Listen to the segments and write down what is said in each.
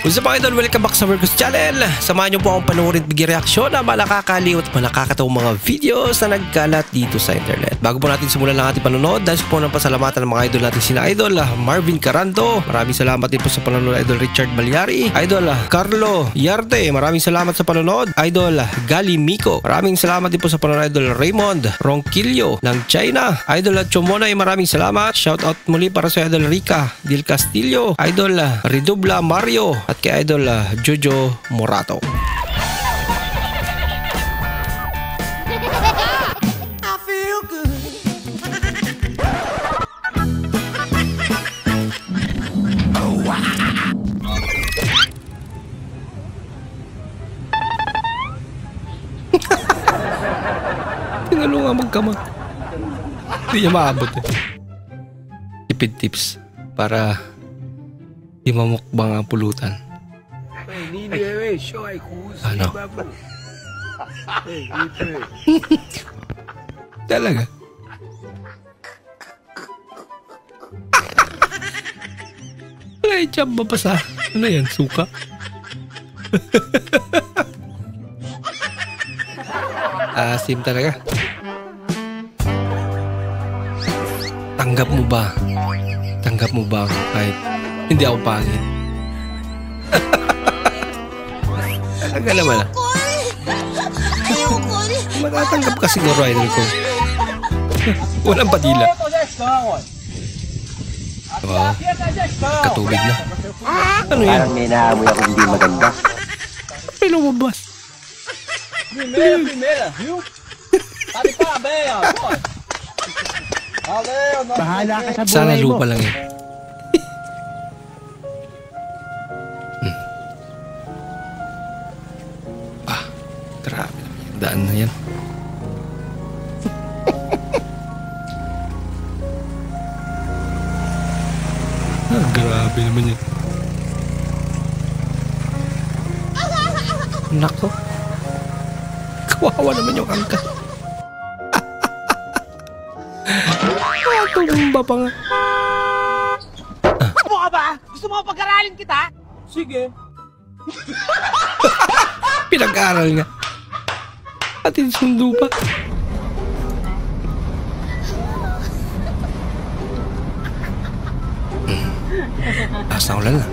What's up mga idol? Welcome back sa Marcos Channel. Samahan niyo po akong panoorin at bigyan reaksyon na malakakaliw at malakakatawang mga videos na nagkalat dito sa internet. Bago po natin simulan ang ating panonood, dahil po ng pasalamatan ng mga idol natin sina Idol Marvin Caranto. Maraming salamat din po sa panonood Idol Richard Balyari. Idol Carlo Yarte. Maraming salamat sa panonood. Idol Gali Miko. Maraming salamat din po sa panonood Idol Raymond Ronquillo ng China. Idol Chomonay. Maraming salamat. Shout out muli para sa Idol Rica Del Castillo. Idol Redubla Mario. At kay Idol Jojo Morato. I feel good. Oh, wow. Tinulungan magkamot. Hindi niya maabot eh. Tipid tips para di mamukbang ang pulutan. Ano? Talaga? Ay, chamba pa sa... Ano yan? Suka? Asim talaga. Tanggap mo ba? Tanggap mo ba kahit hindi ako pangit? Talaga naman ah. Matatanggap ka siguro idol ko. Walang padila. Wow. Katubig na. Ano yan? Parang may naamoy ako hindi maganda. May lumabas. Primeira, viu? Tá de parabéns, ó. Valeu, nosso Bahala ka sa Sana buhay mo. lupa lang eh. Grabe naman yung daan na yan. Grabe naman yan. Nako. Kawawa naman yung angkat. Tumba pa nga. Ano ka ba? Gusto mo pag-aralin kita? Sige. Pinag-aral nga. Atin sundo pa. Asang ulan na.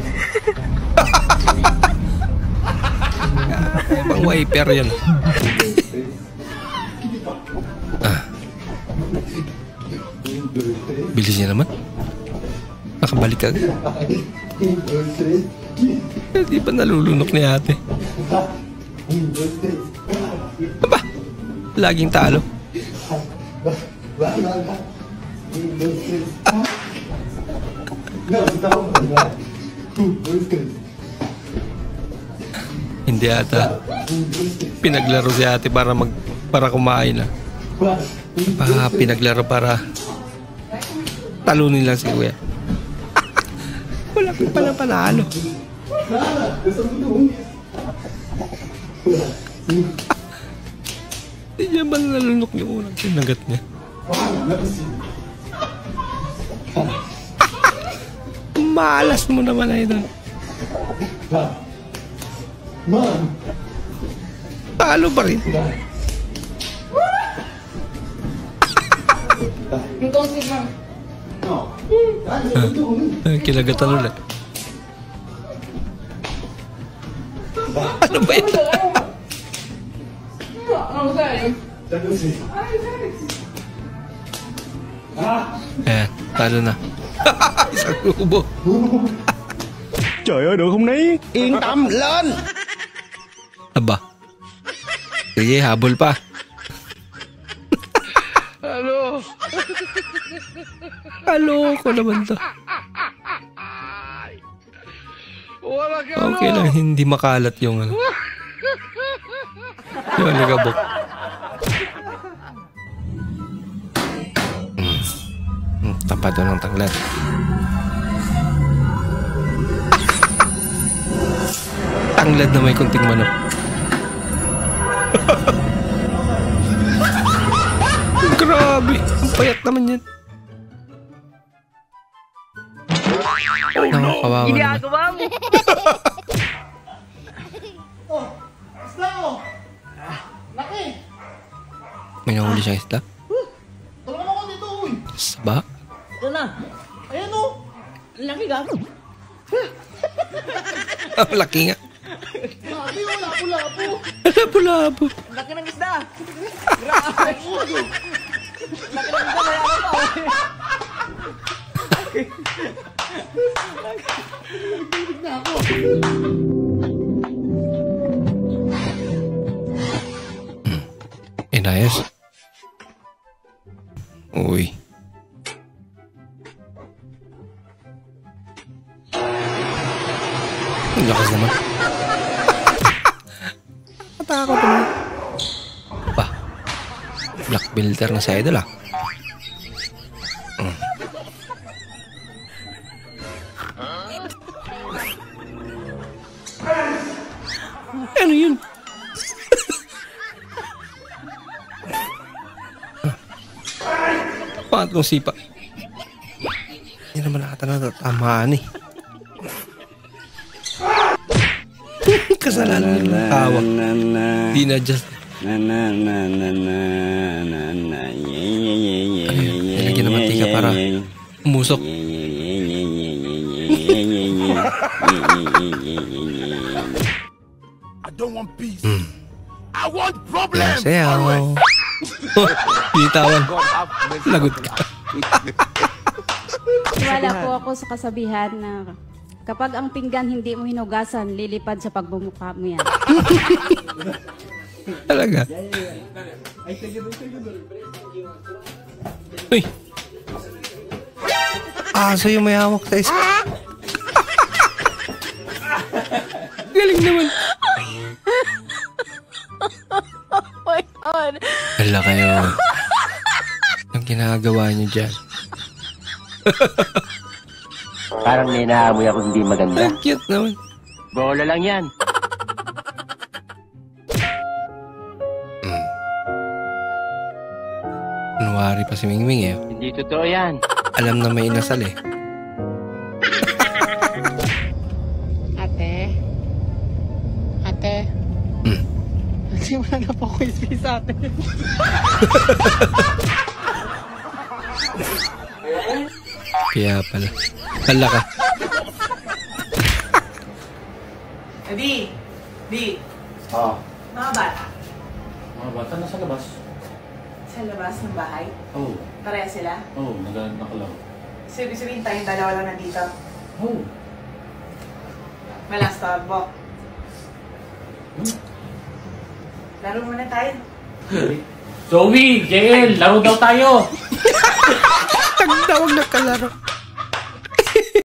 Ibang wiper yan. Bilis niya naman. Nakabalik agad. Hindi pa nalulunok ni ate. Aba, laging talo. Hindi ata. Pinaglaro si ate para kumain ah. Pinaglaro para talunin lang si kuya. Wala pa pala panalo. Hindi niya ba nalunok yung unang kinagat niya? Malas mo naman idol. Talo pa rin. Kinagatan ulit. Ano ba yun? Ayan, talo na. Isang kubo. Trời ơi, được không Ní? Yên tâm, lên! Aba. Sige, habol pa. Ano? Halo ko naman to. Wala ka Okay lang, hindi makalat yung ano. Yung ligabok. Tapad doon ng tanglad. Tanglad na may kunting manok. Grabe, ang payat naman yan. Nakakawawa naman. Ginagawa mo. May nahuli siyang isda. Tulungan mo ako dito, uy. Saba? Ito na. Ayan o. Ang laki gago. Ang laki nga. Laki, oh, lapo-lapo. Labo-labo. Ang laki ng isda. Grabe. Laki ng isda. Mayaman pa. Na ako. Inayos. Uy. Ang lakas naman. Natakot naman. Ba? Black builder na sa idol ah. Ano yun? Pangat kong sipa. Hindi naman nakata natatamaan eh. Kasalanan yung hawak. Di na just. Nilagyan ng mantika para umusok. I don't want peace. I want problem. Sayaw. Pinitawan. Lagot ka. Wala po ako sa kasabihan na kapag ang pinggan hindi mo hinugasan, lilipad sa pagbumukha mo yan. Talaga. Uy. Aso yung may hawak sa isa. Galing naman. Oh my God! Hala kayo. Ang ginagawa niyo dyan. Parang may naamoy ako hindi maganda. Ang cute naman. Bola lang yan. Kunwari pa si Mingming eh. Hindi totoo yan. Alam na may inasal eh. Ate? Ate? Kasi wala na po ako space sa atin. Kaya pala. Hala ka. Di. Mga bata. Mga bata nasa labas. Sa labas ng bahay? Oo. Pareha sila? Oo, nakalaro. So, ibig sabihin tayong dalawa lang nandito. Oo. Walang starbuck. Laro muna tayo. Zoe! JL! Laro daw tayo! Tagtawag na kalaro.